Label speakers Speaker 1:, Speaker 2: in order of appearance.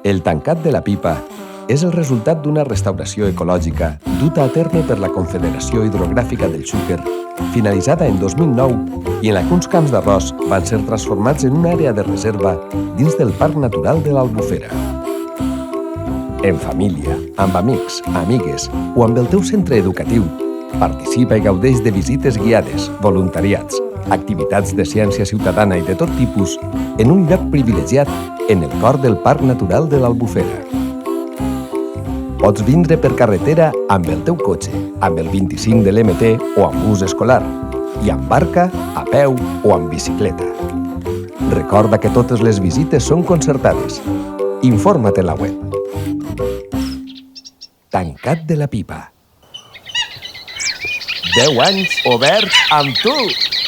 Speaker 1: El tancat de la pipa és el resultat d'una restauració ecològica duta a terme per la Confederació Hidrogràfica del Xúquer, finalitzada en 2009 i en la que uns camps d'arròs van ser transformats en una àrea de reserva dins del Parc Natural de l'Albufera. En família, amb amics, amigues o amb el teu centre educatiu, participa i gaudeix de visites guiades, voluntariats, activitats de ciència ciutadana i de tot tipus en un lloc privilegiat en el cor del Parc Natural de l'Albufera. Pots vindre per carretera amb el teu cotxe, amb el 25 de l'MT o amb bus escolar, i amb barca, a peu o amb bicicleta. Recorda que totes les visites són concertades. Informa't en la web. Tancat de la pipa. 10 anys obert amb tu!